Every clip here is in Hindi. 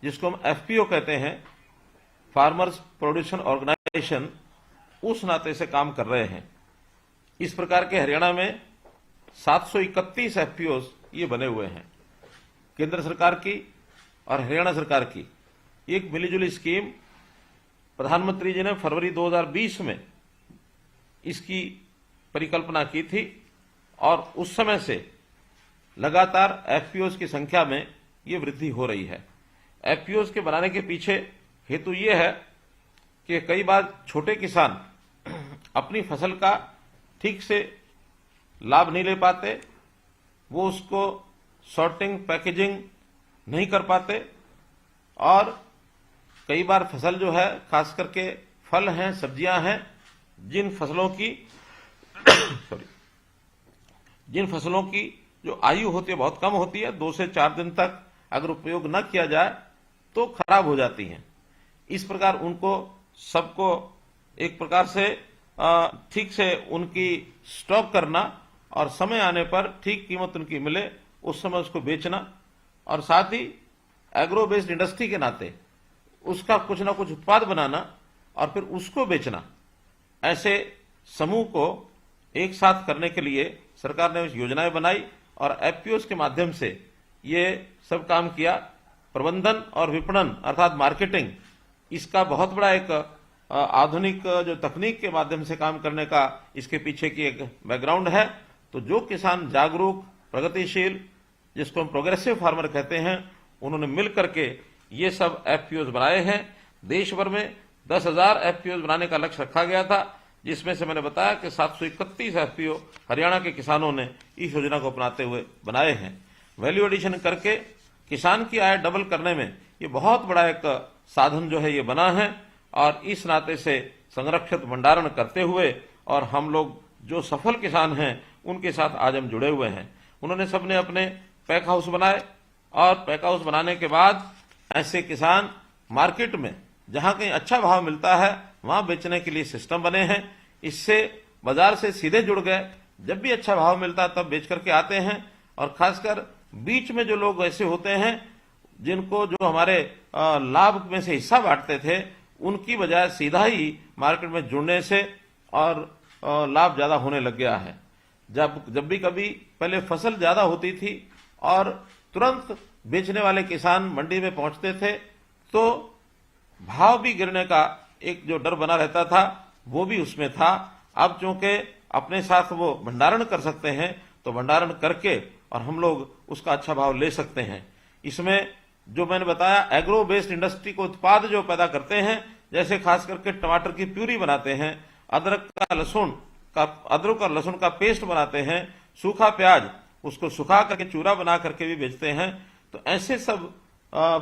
जिसको हम एफपीओ कहते हैं, फार्मर्स प्रोड्यूसर ऑर्गेनाइजेशन, उस नाते से काम कर रहे हैं। इस प्रकार के हरियाणा में 731 एफपीओ ये बने हुए हैं। केंद्र सरकार की और हरियाणा सरकार की एक मिलीजुली स्कीम प्रधानमंत्री जी ने फरवरी 2020 में इसकी परिकल्पना की थी और उस समय से लगातार एफपीओ की संख्या में ये वृद्धि हो रही है। एफपीओ के बनाने के पीछे हेतु ये है कि कई बार छोटे किसान अपनी फसल का ठीक से लाभ नहीं ले पाते, वो उसको सॉर्टिंग पैकेजिंग नहीं कर पाते और कई बार फसल जो है, खास करके फल हैं, सब्जियां हैं, जिन फसलों की जो आयु होती है बहुत कम होती है, 2 से 4 दिन तक अगर उपयोग न किया जाए तो खराब हो जाती हैं। इस प्रकार उनको सबको एक प्रकार से ठीक से उनकी स्टॉक करना और समय आने पर ठीक कीमत उनकी मिले उस समय उसको बेचना, और साथ ही एग्रो बेस्ड इंडस्ट्री के नाते उसका कुछ ना कुछ उत्पाद बनाना और फिर उसको बेचना, ऐसे समूह को एक साथ करने के लिए सरकार ने योजनाएं बनाई और एफपीओ के माध्यम से ये सब काम किया। प्रबंधन और विपणन अर्थात मार्केटिंग, इसका बहुत बड़ा एक आधुनिक जो तकनीक के माध्यम से काम करने का इसके पीछे की एक बैकग्राउंड है। तो जो किसान जागरूक, प्रगतिशील, जिसको हम प्रोग्रेसिव फार्मर कहते हैं, उन्होंने मिल करके ये सब एफपीओ बनाए हैं। देश भर में 10,000 एफपीओ बनाने का लक्ष्य रखा गया था, जिसमें से मैंने बताया कि 731 एफपीओ हरियाणा के किसानों ने इस योजना को अपनाते हुए बनाए हैं। वैल्यू एडिशन करके किसान की आय डबल करने में ये बहुत बड़ा एक साधन जो है ये बना है, और इस नाते से संरक्षित भंडारण करते हुए और हम लोग जो सफल किसान हैं उनके साथ आज हम जुड़े हुए हैं। उन्होंने सबने अपने पैक हाउस बनाए और पैक हाउस बनाने के बाद ऐसे किसान मार्केट में जहां कहीं अच्छा भाव मिलता है वहां बेचने के लिए सिस्टम बने हैं। इससे बाजार से सीधे जुड़ गए, जब भी अच्छा भाव मिलता है तब बेच करके आते हैं। और खासकर बीच में जो लोग ऐसे होते हैं जिनको जो हमारे लाभ में से हिस्सा बांटते थे, उनकी बजाय सीधा ही मार्केट में जुड़ने से और लाभ ज्यादा होने लग गया है। जब भी कभी पहले फसल ज्यादा होती थी और तुरंत बेचने वाले किसान मंडी में पहुंचते थे तो भाव भी गिरने का एक जो डर बना रहता था वो भी उसमें था। अब चूंकि अपने साथ वो भंडारण कर सकते हैं तो भंडारण करके और हम लोग उसका अच्छा भाव ले सकते हैं। इसमें जो मैंने बताया एग्रो बेस्ड इंडस्ट्री को उत्पाद जो पैदा करते हैं, जैसे खास करके टमाटर की प्यूरी बनाते हैं, अदरक और लहसुन का पेस्ट बनाते हैं, सूखा प्याज उसको सुखा करके चूरा बना करके भी बेचते हैं। तो ऐसे सब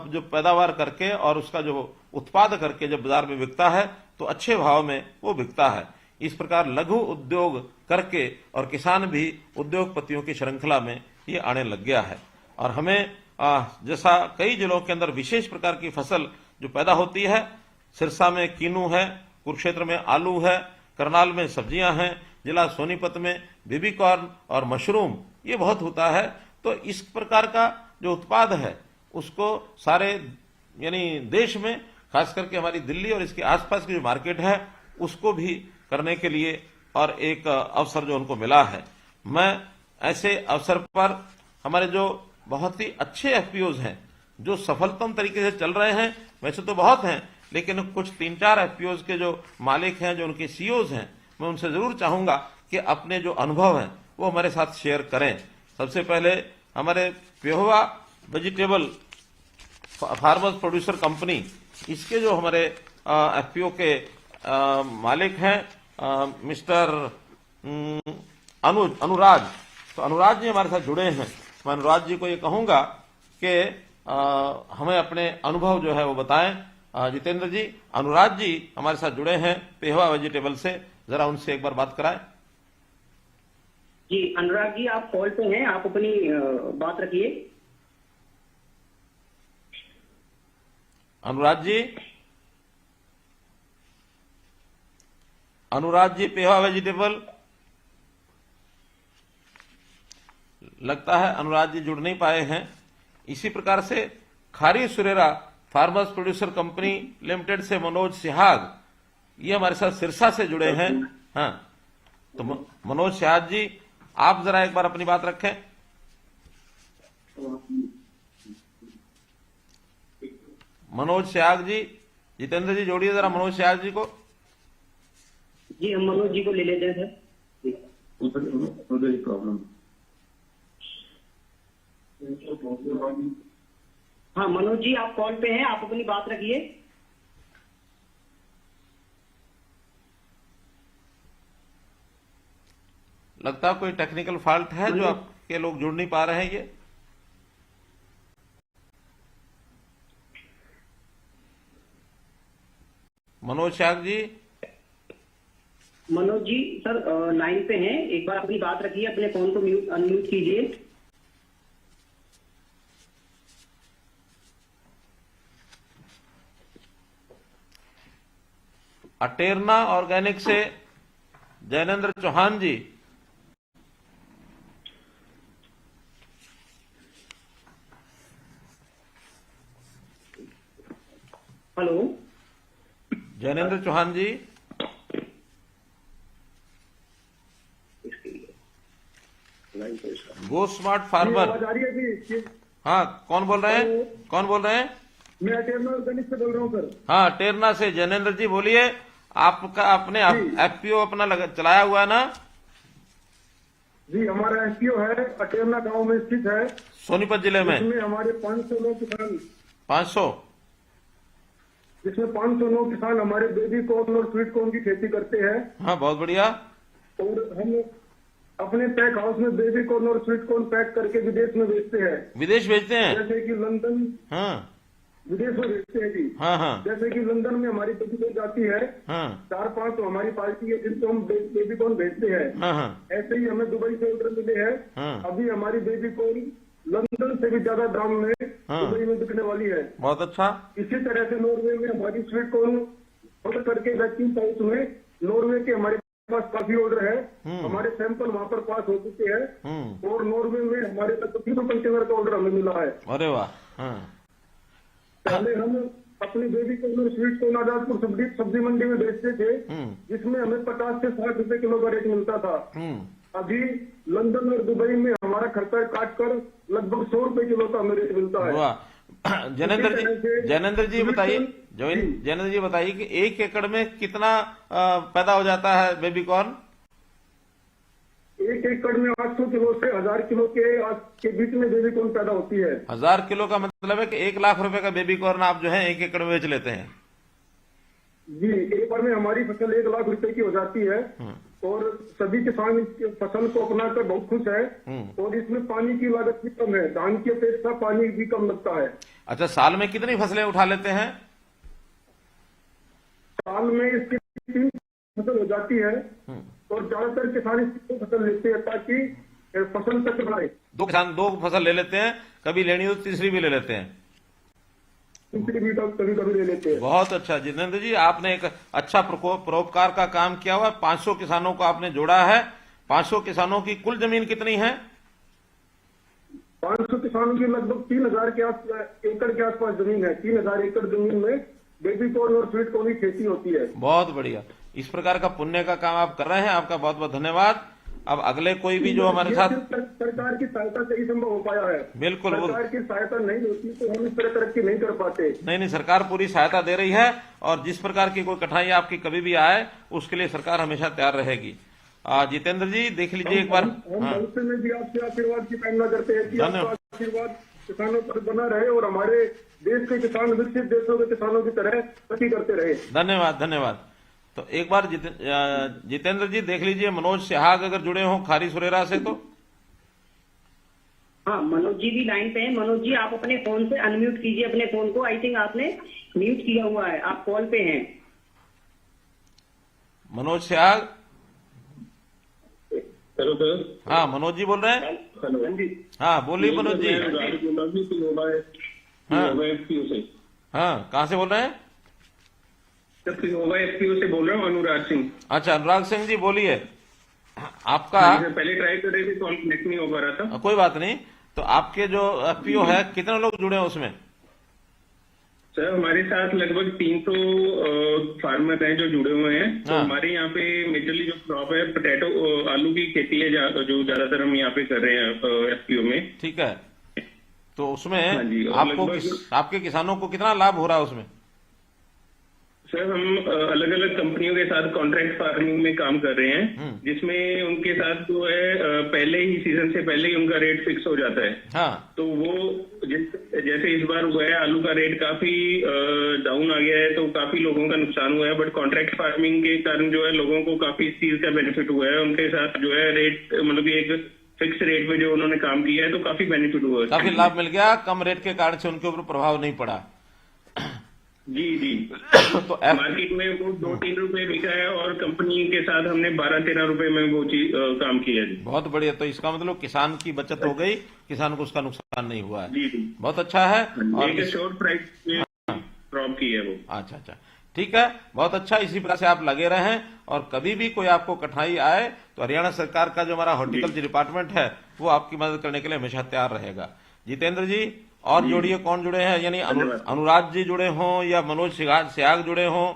जो पैदावार करके और उसका जो उत्पाद करके जब बाजार में बिकता है तो अच्छे भाव में वो बिकता है। इस प्रकार लघु उद्योग करके और किसान भी उद्योगपतियों की श्रृंखला में ये आने लग गया है। और हमें जैसा कई जिलों के अंदर विशेष प्रकार की फसल जो पैदा होती है, सिरसा में कीनू है, कुरुक्षेत्र में आलू है, करनाल में सब्जियां हैं, जिला सोनीपत में बेबी कॉर्न और मशरूम ये बहुत होता है। तो इस प्रकार का जो उत्पाद है उसको सारे यानी देश में, खास करके हमारी दिल्ली और इसके आसपास की जो मार्केट है उसको भी करने के लिए और एक अवसर जो उनको मिला है। मैं ऐसे अवसर पर हमारे जो बहुत ही अच्छे एफपीओज हैं जो सफलतम तरीके से चल रहे हैं, वैसे तो बहुत हैं लेकिन कुछ 3-4 एफपीओज के जो मालिक हैं, जो उनके सीईओज हैं, मैं उनसे जरूर चाहूंगा कि अपने जो अनुभव हैं वो हमारे साथ शेयर करें। सबसे पहले हमारे Pehowa vegetable farmers producer company, इसके जो हमारे एफपीओ के मालिक हैं मिस्टर अनुराज, तो अनुराज जी हमारे साथ जुड़े हैं। मैं अनुराज जी को ये कहूंगा कि हमें अपने अनुभव जो है वो बताएं। जितेंद्र जी, अनुराज जी हमारे साथ जुड़े हैं पेहोवा वेजिटेबल से, जरा उनसे एक बार बात कराएं। जी अनुराग जी, आप कॉल पे हैं, आप अपनी बात रखिए। अनुराज जी पेहोवा वेजिटेबल, लगता है अनुराज जी जुड़ नहीं पाए हैं। इसी प्रकार से खारी Suresh farmers producer company limited से मनोज सिहाग, ये हमारे साथ सिरसा से जुड़े हैं। हाँ, तो मनोज सिहाग जी, आप जरा एक बार अपनी बात रखें। मनोज सिहाग जी, जितेंद्र जी जोड़िए जरा मनोज सिहाग जी को। जी हम मनोज जी को ले लेते हैं सर। प्रॉब्लम। हाँ मनोज जी आप कॉल पे हैं, आप अपनी बात रखिए। लगता है कोई टेक्निकल फॉल्ट है जो आपके लोग जुड़ नहीं पा रहे हैं। ये मनोज सिहाग जी, मनोज जी सर लाइन पे हैं, एक बार अपनी बात रखिए, अपने फोन को अनम्यूट कीजिए। अटेरना ऑर्गेनिक से जैनेन्द्र चौहान जी, हेलो जैनेन्द्र चौहान जी, गो स्मार्ट फार्मर। आवाज आ रही है जी? हाँ, कौन बोल रहे हैं? कौन बोल रहे हैं? मैं अटेरना ऑर्गेनिक से बोल रहा हूँ सर। हाँ, टेरना से जैनेन्द्र जी बोलिए। आपका अपने एफपीओ अपना चलाया हुआ है ना? जी हमारा एफपीओ है, अटेरना गांव में स्थित है, सोनीपत जिले में। इसमें हमारे 509 किसान 500। जिसमें 509 किसान हमारे बेबी कॉर्न और स्वीट कॉर्न की खेती करते हैं। हाँ, बहुत बढ़िया। और हम अपने पैक हाउस में बेबी कॉर्न और स्वीट कॉर्न पैक करके विदेश में बेचते हैं। विदेश भेजते हैं? जैसे कि लंदन, हाँ विदेश में बेचते हैं जी। हाँ हाँ जैसे कि लंदन में हमारी बेबी जाती है, हाँ 4-5 तो हमारी पार्टी है जिनको हम बेबी कॉर्न भेजते हैं। हाँ हाँ ऐसे ही हमें दुबई से ऑर्डर मिले हैं। हाँ। अभी हमारी बेबी कॉर्न लंदन से भी ज्यादा दाम में दुबई में बिकने वाली है। बहुत अच्छा। इसी तरह से नॉर्वे में हमारी स्वीट कॉर्न ऑर्डर करके वैक्यूम पाउच में नॉर्वे के हमारे पास काफी ऑर्डर है। हमारे सैंपल वहां पर पास हो चुके हैं और नॉर्वे में हमारे तक 3 कंटेनर का ऑर्डर हमें मिला है। अरे वाह। हाँ पहले हम अपनी baby corn sweet corn Azadpur सब्जी मंडी में बेचते थे, जिसमें हमें 50 से 60 रुपए किलो का रेट मिलता था। अभी लंदन और दुबई में हमारा खर्चा काटकर लगभग 100 रुपए किलो का हमें रेट मिलता है। वाह। जैनेन्द्र जी बताइए, जैनेन्द्र जी बताइए कि 1 एकड़ में कितना पैदा हो जाता है बेबी कॉर्न? 1 एकड़ में 800 किलो से 1000 किलो के बीच में बेबी कॉर्न पैदा होती है। 1000 किलो का मतलब है कि 1 लाख रुपए का बेबी कॉर्न आप जो है 1 एकड़ में बेच लेते हैं। जी, एक बार में हमारी फसल 1 लाख रुपए की हो जाती है और सभी किसान इस फसल को अपनाकर बहुत खुश है। और इसमें पानी की लागत भी कम है, धान की अपेक्षा पानी भी कम लगता है। अच्छा, साल में कितनी फसलें उठा लेते हैं? साल में इसकी 3 फसल हो जाती है और ज्यादातर किसान इसकी फसल लेते हैं ताकि फसल तक बढ़ाए। 2 किसान 2 फसल ले लेते हैं, कभी लेनी हो तो तीसरी भी ले लेते हैं। तीसरी भी कभी कभी ले लेते हैं। बहुत अच्छा जितेंद्र जी, आपने एक अच्छा परोपकार का काम किया हुआ है। 500 किसानों को आपने जोड़ा है। 500 किसानों की कुल जमीन कितनी है? 500 किसानों की लगभग 3000 एकड़ के आसपास जमीन है। 3000 एकड़ जमीन में बेबी कॉर्न और स्वीट कॉर्न की खेती होती है। बहुत बढ़िया। इस प्रकार का पुण्य का काम आप कर रहे हैं, आपका बहुत बहुत धन्यवाद। अब अगले कोई भी जो हमारे साथ सरकार की सहायता से ही संभव हो पाया है। बिल्कुल, सरकार की सहायता नहीं होती तो हम इस तरह तरक्की नहीं कर पाते। नहीं, सरकार पूरी सहायता दे रही है और जिस प्रकार की कोई कठिनाई आपकी कभी भी आए उसके लिए सरकार हमेशा तैयार रहेगी। जितेंद्र जी देख लीजिए एक बार। हम भविष्य में भी आपसे आशीर्वाद की कामना करते हैं कि आपका आशीर्वाद किसानों पर बना रहे और हमारे देश के किसान विकसित देशों के किसानों की तरह तरक्की करते रहे। धन्यवाद धन्यवाद। तो एक बार जितेंद्र जी देख लीजिए, मनोज सिहाग अगर जुड़े हों खारी सुरेरा से तो। हाँ मनोज जी भी लाइन पे हैं। मनोज जी आप अपने फोन से अनम्यूट कीजिए अपने फोन को, आई थिंक आपने म्यूट किया हुआ है, आप कॉल पे हैं। मनोज सिहाग। Hello sir. हाँ मनोज जी बोल रहे हैं? हेलो जी। हाँ बोलिए मनोज जी। हाँ कहाँ से बोल रहे हैं? सर एफपीओ से बोल रहा हूँ, अनुराग सिंह। अच्छा अनुराग सिंह जी बोलिए। आपका पहले ट्राई कर रहे थे कॉल कनेक्ट नहीं हो पा रहा था। कोई बात नहीं। तो आपके जो एफपीओ है कितने लोग जुड़े हैं उसमें? सर हमारे साथ लगभग 300 फार्मर हैं जो जुड़े हुए हैं। तो हाँ। हमारे यहाँ पे मेजरली जो क्रॉप है पोटैटो आलू की खेती है जो ज्यादातर हम यहाँ पे कर रहे हैं एफपीओ में। ठीक है, तो उसमें हाँ जी, और आपको लगभग- आपके किसानों को कितना लाभ हो रहा है उसमें? सर हम अलग अलग कंपनियों के साथ कॉन्ट्रैक्ट फार्मिंग में काम कर रहे हैं, जिसमें उनके साथ जो है पहले ही सीजन से पहले ही उनका रेट फिक्स हो जाता है। हाँ, तो वो जैसे इस बार हुआ है आलू का रेट काफी डाउन आ गया है, तो काफी लोगों का नुकसान हुआ है। बट कॉन्ट्रैक्ट फार्मिंग के कारण जो है लोगों को काफी इस चीज का बेनिफिट हुआ है। उनके साथ जो है रेट मतलब कि एक फिक्स रेट में जो उन्होंने काम किया है तो काफी बेनिफिट हुआ है। काफी लाभ मिल गया, कम रेट के कारण से उनके ऊपर प्रभाव नहीं पड़ा। जी जी। तो मार्केट में वो 2-3 रुपए बिका है और कंपनी के साथ हमने 12-13 रुपए में वो चीज काम किया है। बहुत बढ़िया, तो इसका मतलब किसान की बचत हो गई, किसान को उसका नुकसान नहीं हुआ है। जी जी। बहुत अच्छा है। और एक शॉर्ट प्राइस में क्रॉप की है वो। अच्छा अच्छा, ठीक है, बहुत अच्छा। इसी प्रकार से आप लगे रहें और कभी भी कोई आपको कठिनाई आए तो हरियाणा सरकार का जो हमारा हॉर्टिकल्चर डिपार्टमेंट है वो आपकी मदद करने के लिए हमेशा तैयार रहेगा। जितेंद्र जी, और जोड़िए, कौन जुड़े हैं? यानी अनुराग जी जुड़े हों या मनोज सियाग जुड़े हों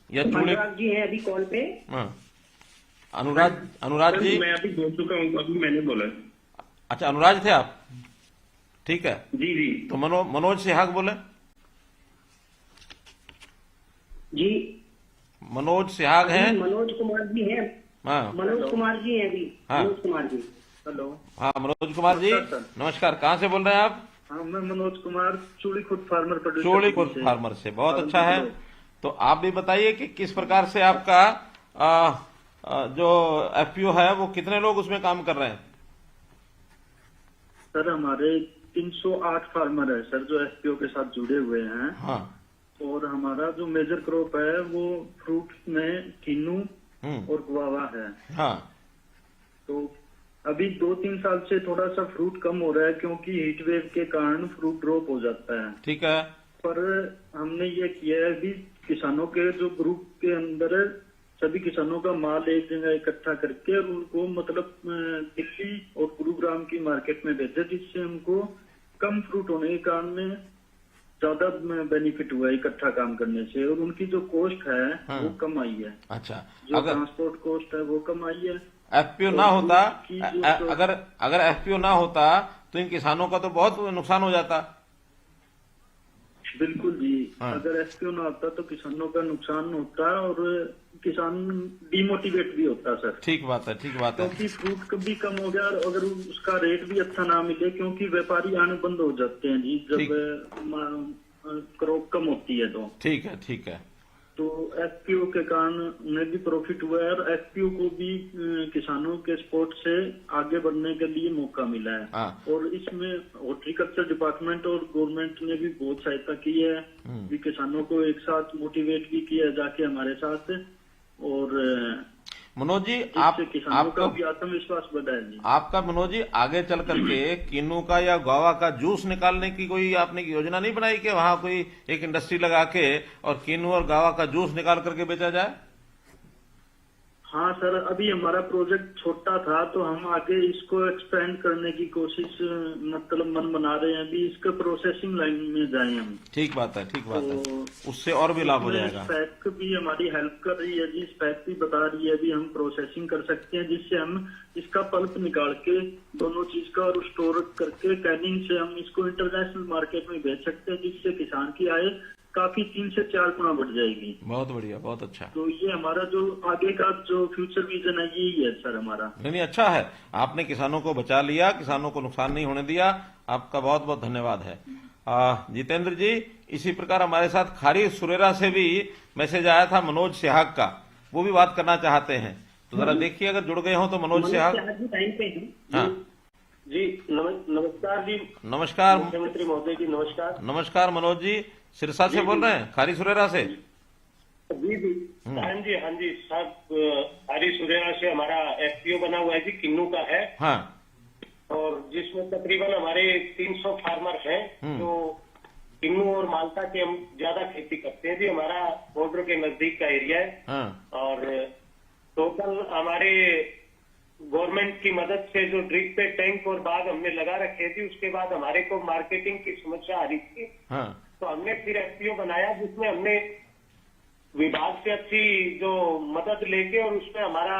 या चूड़े? अनुराग जी हैं अभी कॉल पे। हाँ, अनुराग जी। मैं अभी बोल चुका हूँ, अभी मैंने बोला। अच्छा, अनुराग थे आप, ठीक है। जी जी। तो मनोज सिहाग बोले। जी मनोज सिहाग हैं। मनोज कुमार जी हैं। हाँ मनोज कुमार जी हैं अभी। हाँ। मनोज कुमार जी। हेलो। हाँ, मनोज कुमार जी नमस्कार, कहाँ से बोल रहे हैं आप? हाँ, मैं मनोज कुमार चूड़ी खुद फार्मर प्रोड्यूसर चोली खुर्द फार्मर से। बहुत अच्छा है। तो आप भी बताइए कि किस प्रकार से आपका जो एफपीओ है वो कितने लोग उसमें काम कर रहे हैं? सर हमारे 308 फार्मर है सर जो एफपीओ के साथ जुड़े हुए हैं। हाँ। और हमारा जो मेजर क्रॉप है वो फ्रूट में किन्नू और गुआवा है। हाँ। तो अभी 2-3 साल से थोड़ा सा फ्रूट कम हो रहा है क्योंकि हीट वेव के कारण फ्रूट ड्रॉप हो जाता है। ठीक है। पर हमने ये किया है भी किसानों के जो ग्रुप के अंदर है, सभी किसानों का माल एक जगह इकट्ठा करके और उनको मतलब दिल्ली और गुरुग्राम की मार्केट में भेजे, जिससे हमको कम फ्रूट होने के कारण ज्यादा बेनिफिट हुआ है इकट्ठा काम करने से। और उनकी जो कॉस्ट है वो कम आई है। अच्छा, जो ट्रांसपोर्ट कॉस्ट है वो कम आई है। एफपीओ ना होता, अगर एफपीओ ना होता तो इन किसानों का तो बहुत नुकसान हो जाता। बिल्कुल जी। अगर एफपीओ ना होता तो किसानों का नुकसान होता और किसान डिमोटिवेट भी होता सर। ठीक बात है, ठीक बात है। क्योंकि फ्रूट कभी कम हो गया और अगर उसका रेट भी अच्छा ना मिले, क्योंकि व्यापारी आने बंद हो जाते हैं जी जब क्रॉप कम होती है तो। ठीक है, ठीक है। तो एफपीओ के कारण उन्हें भी प्रॉफिट हुआ है और एफपीओ को भी किसानों के सपोर्ट से आगे बढ़ने के लिए मौका मिला है। हाँ। और इसमें हॉर्टिकल्चर डिपार्टमेंट और गवर्नमेंट ने भी बहुत सहायता की है भी किसानों को एक साथ मोटिवेट भी किया जाके हमारे साथ। और मनोज जी, किसानों का भी आत्मविश्वास बढ़ा है जी। आपका मनोज जी आगे चल करके किन्नू का या गुआवा का जूस निकालने की कोई आपने योजना नहीं बनाई कि वहां कोई एक इंडस्ट्री लगा के और किन्नू और गुआवा का जूस निकाल करके बेचा जाए? हाँ सर, अभी हमारा प्रोजेक्ट छोटा था तो हम आगे इसको एक्सपेंड करने की कोशिश मतलब मन बना रहे हैं। अभी इसके प्रोसेसिंग लाइन में जाए हम। ठीक बात है, ठीक बात है। तो उससे और भी लाभ हो जाएगा। स्पेक भी हमारी हेल्प कर रही है जी। स्पेक भी बता रही है भी हम प्रोसेसिंग कर सकते हैं, जिससे हम इसका पल्प निकाल के दोनों चीज का और स्टोर करके कैनिंग से हम इसको इंटरनेशनल मार्केट में बेच सकते हैं, जिससे किसान की आय काफी 3 से 4 गुना बढ़ जाएगी। बहुत बढ़िया, बहुत अच्छा। तो ये हमारा जो आगे का जो फ्यूचर विजन है यही है सर हमारा। नहीं, अच्छा है, आपने किसानों को बचा लिया, किसानों को नुकसान नहीं होने दिया। आपका बहुत बहुत धन्यवाद है। जितेंद्र जी, इसी प्रकार हमारे साथ खारी सुरेरा से भी मैसेज आया था मनोज सिहाग का, वो भी बात करना चाहते हैं। तो जरा देखिए अगर जुड़ गए हो तो मनोज सिहाग। टाइम पे हैं। हाँ जी नमस्कार जी। नमस्कार मुख्यमंत्री महोदय जी नमस्कार। नमस्कार मनोज जी, सिरसा से बोल रहे हैं, खारी सुरेरा से? जी जी। हाँ जी, हाँ जी साहब, हरी सुरेरा से हमारा एफपीओ बना हुआ है जी, किन्नू का है। हाँ। और जिसमें तकरीबन हमारे 300 फार्मर हैं जो किन्नू और माल्टा के हम ज्यादा खेती करते हैं जी। हमारा बॉर्डर के नजदीक का एरिया है। हाँ। और टोटल हमारे गवर्नमेंट की मदद से जो ड्रिप पे टैंक और बाग हमने लगा रखे थे, उसके बाद हमारे को मार्केटिंग की समस्या आ रही थी। हाँ तो हमने फिर एफपीओ बनाया, जिसमें हमने विभाग से अच्छी जो मदद लेके और उसमें हमारा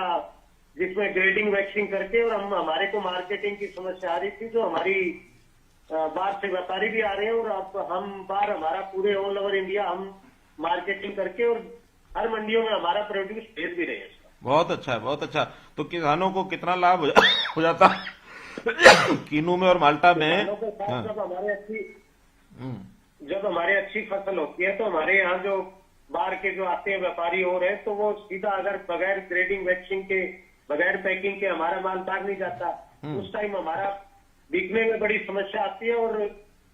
जिसमें ग्रेडिंग वैक्सिंग करके, और हम हमारे को मार्केटिंग की समस्या आ रही थी, जो हमारी बाहर से व्यापारी भी आ रहे हैं, और अब हम बाहर हमारा पूरे ऑल ओवर इंडिया हम मार्केटिंग करके और हर मंडियों में हमारा प्रोड्यूस भेज भी रहे हैं। बहुत अच्छा है, बहुत अच्छा। तो किसानों को कितना लाभ हो जाता कीनू में और माल्टा में? किसानों के साथ जब हमारे अच्छी फसल होती है, तो हमारे यहाँ जो बाहर के जो आते हैं व्यापारी हो रहे हैं, तो वो सीधा अगर बगैर ग्रेडिंग वैक्सिंग के, बगैर पैकिंग के हमारा माल बाहर नहीं जाता। उस टाइम हमारा बिकने में बड़ी समस्या आती है और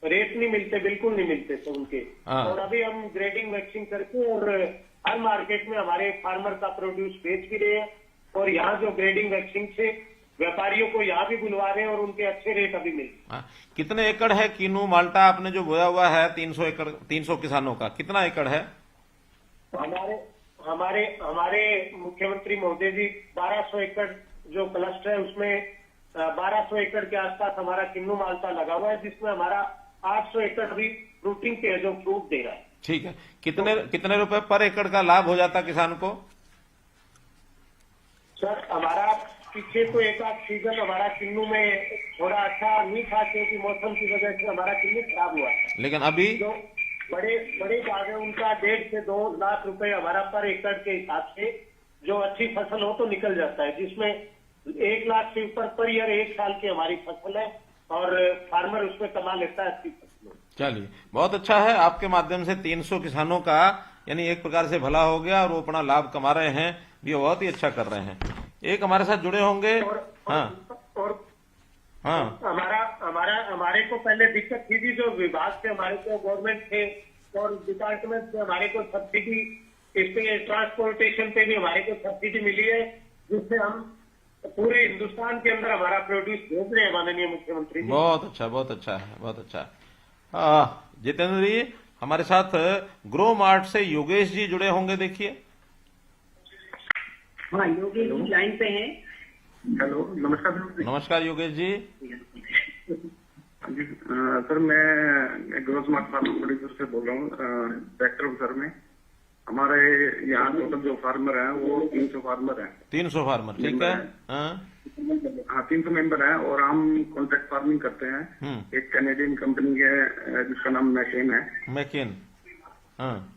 रेट नहीं मिलते, बिल्कुल नहीं मिलते थे उनके। और अभी हम ग्रेडिंग वैक्सिंग करके और हर मार्केट में हमारे फार्मर का प्रोड्यूस बेच भी रहे हैं, और यहाँ जो ग्रेडिंग वैक्सिंग से व्यापारियों को यहाँ भी बुलवा रहे हैं और उनके अच्छे रेट अभी मिलते। कितने एकड़ है कीनू माल्टा आपने जो बोया हुआ है? 300 एकड़, 300 किसानों का कितना एकड़ है? हमारे मुख्यमंत्री महोदय जी 1200 एकड़ जो क्लस्टर है, उसमें 1200 एकड़ के आसपास हमारा किन्नू माल्टा लगा हुआ है, जिसमें हमारा 800 एकड़ अभी फ्रूटिंग के है, जो फ्रूट दे रहा है। ठीक है। कितने रुपए पर एकड़ का लाभ हो जाता किसान को? सर हमारा पीछे तो एक आध सीजन हमारा किन्नू में थोड़ा अच्छा नहीं था, क्योंकि मौसम की वजह से हमारा किन्नू खराब हुआ था। लेकिन अभी जो बड़े बाग है, उनका 1.5 से 2 लाख रुपए हमारा पर एकड़ के हिसाब से, जो अच्छी फसल हो तो निकल जाता है, जिसमें 1 लाख से ऊपर पर ईयर 1 साल की हमारी फसल है, और फार्मर उसमें कमा लेता है अच्छी फसल। चलिए, बहुत अच्छा है। आपके माध्यम से 300 किसानों का यानी एक प्रकार से भला हो गया और वो अपना लाभ कमा रहे हैं, ये बहुत ही अच्छा कर रहे हैं। एक हमारे साथ जुड़े होंगे। हमारे को पहले दिक्कत थी जो विभाग से हमारे को गवर्नमेंट थे और डिपार्टमेंट से हमारे को सब्सिडी, इस पे ट्रांसपोर्टेशन पे भी हमारे को सब्सिडी मिली है, जिससे हम पूरे हिंदुस्तान के अंदर हमारा प्रोड्यूस भेज रहे हैं माननीय मुख्यमंत्री जी। बहुत अच्छा, बहुत अच्छा है, बहुत अच्छा है। जितेंद्र जी, हमारे साथ ग्रो मार्ट से योगेश जी जुड़े होंगे, देखिए। हाँ, योगेश जी लाइन पे हैं। हेलो, नमस्कार। नमस्कार योगेश जी। जी सर, मैं ग्रो स्मार्ट फार्म प्रोड्यूसर से बोल रहा हूँ, डायरेक्टर ऑफिसर में। हमारे यहाँ टोटल जो फार्मर हैं वो 300 फार्मर हैं। 300 फार्मर, ठीक है। हाँ, 300 मेंबर हैं, और हम कॉन्ट्रैक्ट फार्मिंग करते हैं। एक कैनेडियन कंपनी है जिसका नाम मैकेन है। मैकेन, हाँ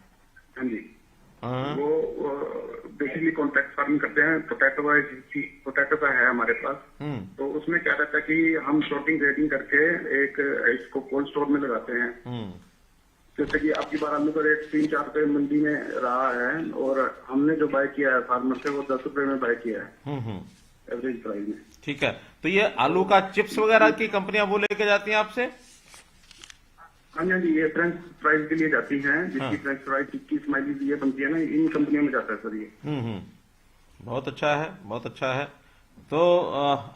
जी। वो बेसिकली कॉन्ट्रैक्ट फार्मिंग करते हैं। पोटैटो का है हमारे पास। तो उसमें क्या रहता है कि हम शॉर्टिंग ग्रेडिंग करके इसको कोल्ड स्टोर में लगाते हैं। जैसे कि आपकी बार आलू का रेट 3-4 रुपए मंडी में रहा है, और हमने जो बाय किया है फार्मर से वो 10 रुपए में बाय किया है एवरेज प्राइस में। ठीक है। तो ये आलू का चिप्स वगैरह की कंपनियां वो लेके जाती हैं आपसे? हाँ जी, ये फ्रेंच फ्राइज के लिए जाती हैं, जिसकी फ्रेंच फ्राइज टिक्की स्माइलीज ये बनती है ना, इन कंपनियों में जाता है सर ये। बहुत अच्छा है, बहुत अच्छा है। तो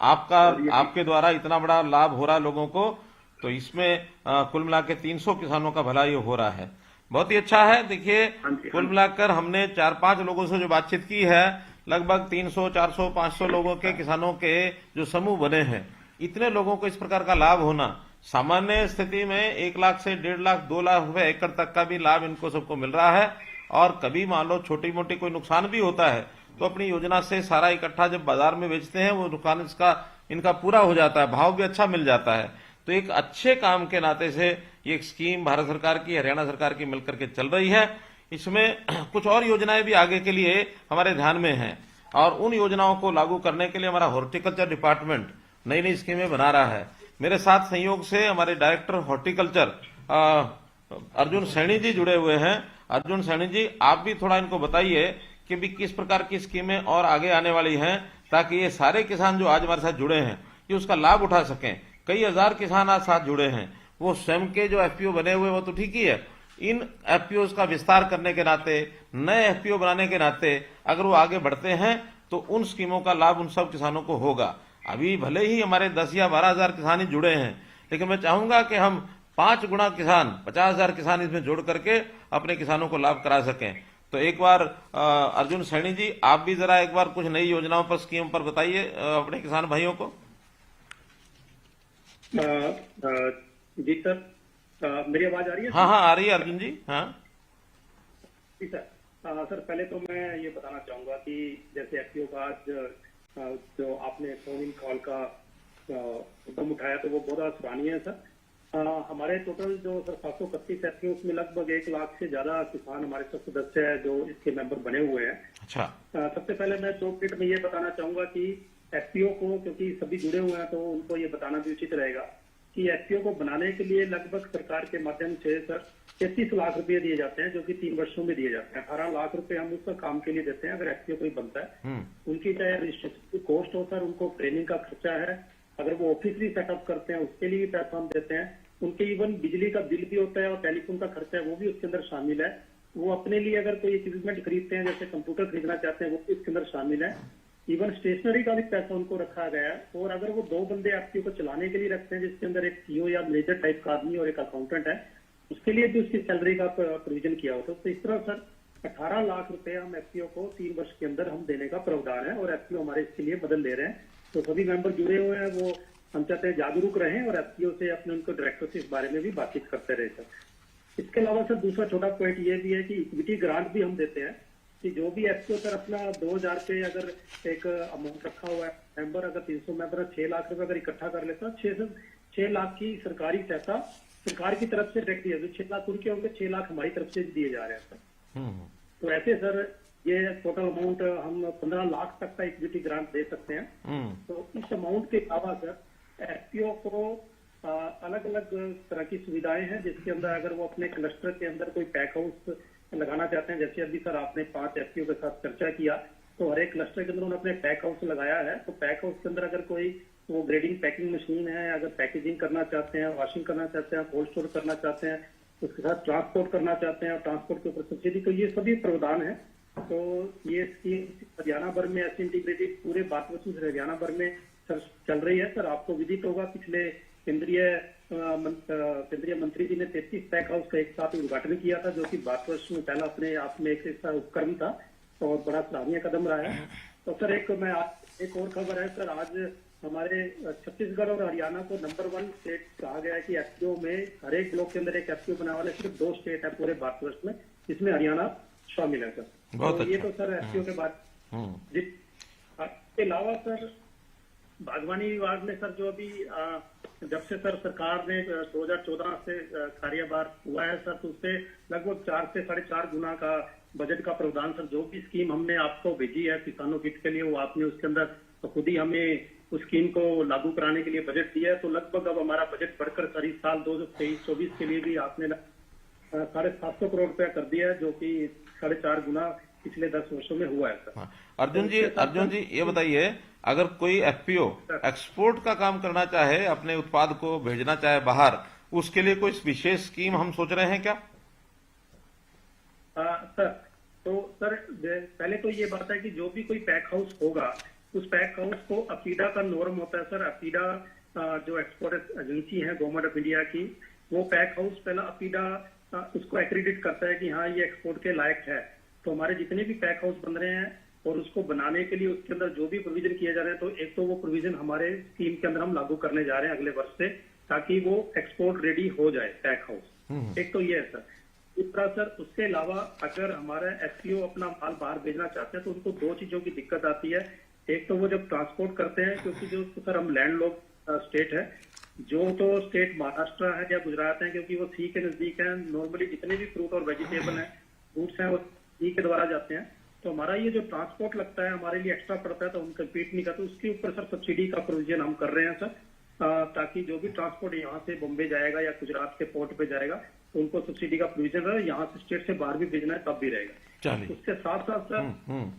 आपके द्वारा इतना बड़ा लाभ हो रहा है लोगों को, तो इसमें कुल मिला के 300 किसानों का भला ये हो रहा है। बहुत ही अच्छा है। देखिए, कुल मिलाकर हमने 4-5 लोगों से जो बातचीत की है, लगभग 300, 400, 500 लोगों के किसानों के जो समूह बने हैं, इतने लोगों को इस प्रकार का लाभ होना, सामान्य स्थिति में 1 लाख से 1.5 लाख 2 लाख रुपए एकड़ तक का भी लाभ इनको सबको मिल रहा है। और कभी मान लो छोटी मोटी कोई नुकसान भी होता है, तो अपनी योजना से सारा इकट्ठा जब बाजार में बेचते हैं, वो नुकसान इनका पूरा हो जाता है, भाव भी अच्छा मिल जाता है। तो एक अच्छे काम के नाते से ये एक स्कीम भारत सरकार की, हरियाणा सरकार की मिलकर के चल रही है। इसमें कुछ और योजनाएं भी आगे के लिए हमारे ध्यान में हैं, और उन योजनाओं को लागू करने के लिए हमारा हॉर्टिकल्चर डिपार्टमेंट नई नई स्कीमें बना रहा है। मेरे साथ संयोग से हमारे डायरेक्टर हॉर्टिकल्चर अर्जुन सैनी जी जुड़े हुए हैं। अर्जुन सैनी जी, आप भी थोड़ा इनको बताइए कि भी किस प्रकार की स्कीमें और आगे आने वाली हैं, ताकि ये सारे किसान जो आज हमारे साथ जुड़े हैं ये उसका लाभ उठा सकें। कई हजार किसान आज साथ जुड़े हैं, वो स्वयं के जो एफपीओ बने हुए वो तो ठीक ही है, इन एफपीओ का विस्तार करने के नाते, नए एफपीओ बनाने के नाते अगर वो आगे बढ़ते हैं तो उन स्कीमों का लाभ उन सब किसानों को होगा। अभी भले ही हमारे 10 या 12 हजार किसान ही जुड़े हैं, लेकिन मैं चाहूंगा कि हम 5 गुना किसान, 50 हजार किसान इसमें जोड़ करके अपने किसानों को लाभ करा सकें। तो एक बार अर्जुन सैनी जी, आप भी जरा एक बार कुछ नई योजनाओं पर, स्कीम पर बताइए अपने किसान भाइयों को। जी सर, मेरी आवाज आ रही है? हाँ हाँ, आ रही है अर्जुन जी। हाँ जी सर। सर पहले तो मैं ये बताना चाहूंगा कि जैसे एफपीओ का आज जो आपने फोन इन कॉल का कदम उठाया तो वो बहुत सराहनीय है सर। हमारे टोटल जो सर 731 एफपीओ उसमें लगभग 1 लाख से ज्यादा किसान हमारे सब सदस्य है जो इसके मेंबर बने हुए हैं। अच्छा। सबसे पहले मैं 2 मिनट में ये बताना चाहूंगा कि एफपीओ को, क्योंकि सभी जुड़े हुए हैं तो उनको ये बताना भी उचित रहेगा कि एफपीओ को बनाने के लिए लगभग सरकार के माध्यम से सर 33 लाख रुपए दिए जाते हैं, जो कि 3 वर्षों में दिए जाते हैं। 18 लाख रुपए हम उसका काम के लिए देते हैं अगर एफपीओ कोई बनता है। उनकी चाहे रजिस्ट्रेशन की कॉस्ट हो सर, उनको ट्रेनिंग का खर्चा है, अगर वो ऑफिस भी सेटअप करते हैं उसके लिए भी पैसा हम देते हैं, उनके इवन बिजली का बिल भी होता है और टेलीफोन का खर्चा है वो भी उसके अंदर शामिल है। वो अपने लिए अगर कोई इक्विपमेंट खरीदते हैं, जैसे कंप्यूटर खरीदना चाहते हैं, वो भी इसके अंदर शामिल है। इवन स्टेशनरी का भी पैसा उनको रखा गया है। और अगर वो 2 बंदे एफपीओ को चलाने के लिए रखते हैं, जिसके अंदर एक सीईओ या मैनेजर टाइप का आदमी और एक अकाउंटेंट है, उसके लिए भी उसकी सैलरी का प्रोविजन किया होता है। तो इस तरह सर 18 लाख रुपए हम एफपीओ को 3 वर्ष के अंदर हम देने का प्रावधान है और एफपीओ हमारे इसके लिए मदद ले रहे हैं। तो सभी मेंबर जुड़े हुए हैं, वो हम चाहते हैं जागरूक रहें और एफपीओ से अपने उनको डायरेक्टर से इस बारे में भी बातचीत करते रहे सर। इसके अलावा सर दूसरा छोटा पॉइंट ये भी है कि इक्विटी ग्रांट भी हम देते हैं कि जो भी एफपीओ सर अपना 2000 पे अगर एक अमाउंट रखा हुआ है, मेंबर अगर 300 मेंबर 6 लाख रुपए अगर इकट्ठा कर लेता है, 6 लाख की सरकारी सहायता सरकार की तरफ से डायरेक्ट दिया, 6 लाख उनके होंगे, 6 लाख हमारी तरफ से दिए जा रहे हैं सर। तो ऐसे सर ये टोटल अमाउंट हम 15 लाख तक का इक्विटी ग्रांट दे सकते हैं। तो इस अमाउंट के अलावा सर एफपीओ को अलग अलग तरह की सुविधाएं हैं, जिसके अंदर अगर वो अपने क्लस्टर के अंदर कोई पैक हाउस लगाना चाहते हैं, जैसे अभी सर आपने 5 एफपीओ के साथ चर्चा किया, तो हर एक क्लस्टर के अंदर उन्होंने अपने पैक हाउस लगाया है। तो पैक हाउस के अंदर अगर कोई वो ग्रेडिंग पैकिंग मशीन है, अगर पैकेजिंग करना चाहते हैं, वॉशिंग करना चाहते हैं, कोल्ड स्टोर करना चाहते हैं, उसके साथ ट्रांसपोर्ट करना चाहते हैं और ट्रांसपोर्ट के ऊपर सब्सिडी, तो ये सभी प्रावधान है। तो ये स्कीम हरियाणा भर में ऐसे इंटीग्रेटेड पूरे भारतवर्ष में हरियाणा भर में सर चल रही है। सर आपको विदित होगा पिछले केंद्रीय मंत्री जी ने 33 पैक हाउस का एक साथ उद्घाटन किया था, जो कि भारतवर्ष में पहला अपने आप में एक ऐसा उपक्रम था और बड़ा सराहनीय कदम रहा है। तो सर एक और खबर है सर, आज हमारे छत्तीसगढ़ और हरियाणा को नंबर 1 स्टेट कहा गया है कि एफपीओ में हर एक ब्लॉक के अंदर एक एफपीओ बनाने वाले सिर्फ 2 स्टेट है पूरे भारतवर्ष में, जिसमें हरियाणा शामिल है सर। बहुत तो अच्छा। ये तो सर एफपीओ के बाद इसके अलावा सर बागवानी विभाग में सर जो अभी जब से सर सरकार ने 2014 से कार्यभार हुआ है सर, तो उससे लगभग 4 से 4.5 गुना का बजट का प्रावधान सर, जो भी स्कीम हमने आपको भेजी है किसानों हित के लिए, वो आपने उसके अंदर तो खुद ही हमें उस स्कीम को लागू कराने के लिए बजट दिया है। तो लगभग अब हमारा बजट बढ़कर सर इस साल 2023-24 के लिए भी आपने 750 करोड़ रुपया कर दिया है, जो कि 4.5 गुना पिछले 10 वर्षों में हुआ है सर। हाँ। अर्जुन जी ये बताइए, अगर कोई एफपीओ एक्सपोर्ट का काम करना चाहे, अपने उत्पाद को भेजना चाहे बाहर, उसके लिए कोई विशेष स्कीम हम सोच रहे हैं क्या? सर तो सर पहले तो ये बात है कि जो भी कोई पैक हाउस होगा, उस पैक हाउस को अपीडा का नॉर्म होता है सर। अपीडा जो एक्सपोर्ट एजेंसी है गवर्नमेंट ऑफ इंडिया की, वो पैक हाउस पहला अपीडा उसको एक्रेडिट करता है कि हाँ ये एक्सपोर्ट के लायक है। तो हमारे जितने भी पैक हाउस बन रहे हैं और उसको बनाने के लिए उसके अंदर जो भी प्रोविजन किए जा रहे हैं, तो एक तो वो प्रोविजन हमारे स्कीम के अंदर हम लागू करने जा रहे हैं अगले वर्ष से, ताकि वो एक्सपोर्ट रेडी हो जाए पैक हाउस। एक तो ये है सर। दूसरा सर उसके अलावा अगर हमारा एफपीओ अपना माल बाहर भेजना चाहते हैं तो उनको 2 चीजों की दिक्कत आती है। एक तो वो जब ट्रांसपोर्ट करते हैं, क्योंकि जो सर हम लैंडलॉक्ड स्टेट है, जो तो स्टेट महाराष्ट्र है या गुजरात है, क्योंकि वो सी के नजदीक है। नॉर्मली जितने भी फ्रूट और वेजिटेबल है, फ्रूट्स हैं, वो सी के द्वारा जाते हैं। तो हमारा ये जो ट्रांसपोर्ट लगता है हमारे लिए एक्स्ट्रा पड़ता है, तो हम कम्पीट नहीं करते। उसके ऊपर सर सब्सिडी का प्रोविजन हम कर रहे हैं सर, ताकि जो भी ट्रांसपोर्ट यहाँ से बॉम्बे जाएगा या गुजरात के पोर्ट पे जाएगा, तो उनको सब्सिडी का प्रोविजन रहे। यहाँ से स्टेट से बाहर भी भेजना है तब भी रहेगा। उसके साथ साथ सर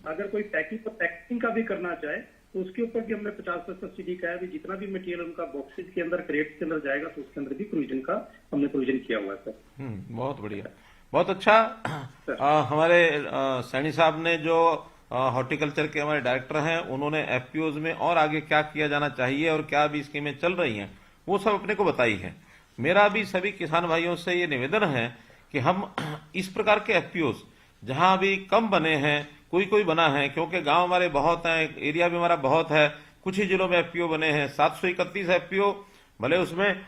अगर कोई पैकिंग का भी करना चाहे, तो उसके ऊपर भी हमने 50% सब्सिडी का है। भी जितना भी मटेरियल उनका बॉक्सेज के अंदर, क्रेट्स के अंदर जाएगा, तो उसके अंदर भी प्रोविजन का हमने प्रोविजन किया हुआ है सर। बहुत बढ़िया, बहुत अच्छा। हमारे सैनी साहब ने जो हॉर्टिकल्चर के हमारे डायरेक्टर हैं, उन्होंने एफपीओज में और आगे क्या किया जाना चाहिए और क्या भी स्कीमें चल रही हैं, वो सब अपने को बताई है। मेरा भी सभी किसान भाइयों से ये निवेदन है कि हम इस प्रकार के एफपीओज जहां भी कम बने हैं, कोई कोई बना है, क्योंकि गांव हमारे बहुत हैं, एरिया भी हमारा बहुत है, कुछ ही जिलों में एफपीओ बने हैं। 731 एफपीओ, भले उसमें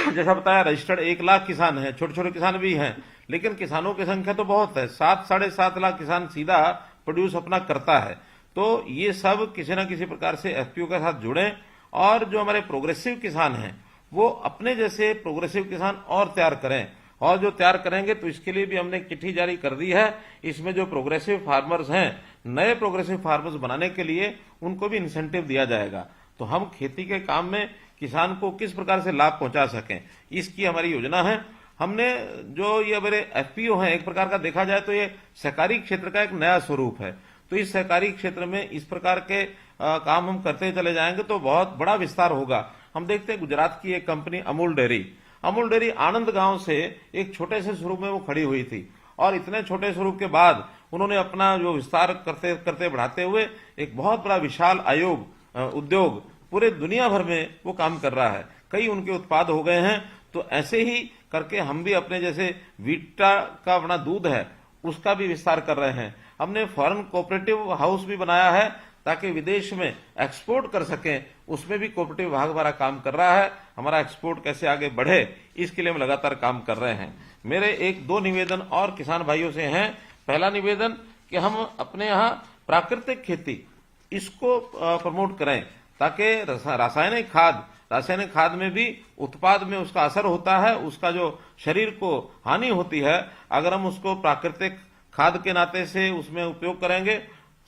जैसा बताया रजिस्टर्ड 1 लाख किसान हैं, छोटे छोटे किसान भी हैं, लेकिन किसानों की संख्या तो बहुत है। 7-7.5 लाख किसान सीधा प्रोड्यूस अपना करता है। तो ये सब किसी न किसी प्रकार से एफपीओ के साथ जुड़ें, और जो हमारे प्रोग्रेसिव किसान हैं वो अपने जैसे प्रोग्रेसिव किसान और तैयार करें, और जो तैयार करेंगे तो इसके लिए भी हमने चिट्ठी जारी कर दी है। इसमें जो प्रोग्रेसिव फार्मर्स हैं, नए प्रोग्रेसिव फार्मर्स बनाने के लिए उनको भी इंसेंटिव दिया जाएगा। तो हम खेती के काम में किसान को किस प्रकार से लाभ पहुंचा सकें, इसकी हमारी योजना है। हमने जो ये हमारे एफपीओ हैं, एक प्रकार का देखा जाए तो ये सहकारी क्षेत्र का एक नया स्वरूप है। तो इस सहकारी क्षेत्र में इस प्रकार के काम हम करते चले जाएंगे तो बहुत बड़ा विस्तार होगा। हम देखते हैं गुजरात की एक कंपनी अमूल डेयरी आनंद गांव से एक छोटे से स्वरूप में वो खड़ी हुई थी, और इतने छोटे स्वरूप के बाद उन्होंने अपना जो विस्तार करते करते बढ़ाते हुए एक बहुत बड़ा विशाल उद्योग पूरे दुनिया भर में वो काम कर रहा है। कई उनके उत्पाद हो गए हैं। तो ऐसे ही करके हम भी अपने जैसे वीटा का अपना दूध है उसका भी विस्तार कर रहे हैं। हमने फॉरेन कोऑपरेटिव हाउस भी बनाया है ताकि विदेश में एक्सपोर्ट कर सकें, उसमें भी कोऑपरेटिव विभाग हमारा काम कर रहा है। हमारा एक्सपोर्ट कैसे आगे बढ़े इसके लिए हम लगातार काम कर रहे हैं। मेरे 1-2 निवेदन और किसान भाइयों से हैं। पहला निवेदन कि हम अपने यहाँ प्राकृतिक खेती इसको प्रमोट करें, ताकि रासायनिक खाद में भी उत्पाद में उसका असर होता है, उसका जो शरीर को हानि होती है, अगर हम उसको प्राकृतिक खाद के नाते से उसमें उपयोग करेंगे,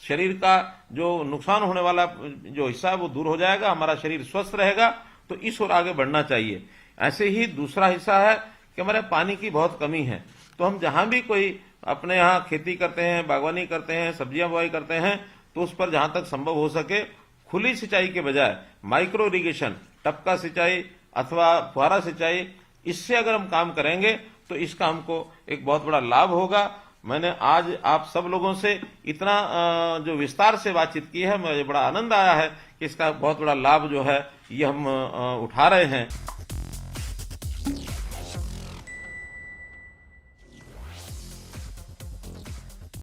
शरीर का जो नुकसान होने वाला जो हिस्सा है वो दूर हो जाएगा, हमारा शरीर स्वस्थ रहेगा। तो इस ओर आगे बढ़ना चाहिए। ऐसे ही दूसरा हिस्सा है कि हमारे पानी की बहुत कमी है। तो हम जहां भी कोई अपने यहाँ खेती करते हैं, बागवानी करते हैं, सब्जियां बुआई करते हैं, तो उस पर जहां तक संभव हो सके खुली सिंचाई के बजाय माइक्रो इरिगेशन, टपका सिंचाई अथवा फुहारा सिंचाई, इससे अगर हम काम करेंगे तो इसका हमको एक बहुत बड़ा लाभ होगा। मैंने आज आप सब लोगों से इतना जो विस्तार से बातचीत की है, मुझे बड़ा आनंद आया है कि इसका बहुत बड़ा लाभ जो है ये हम उठा रहे हैं।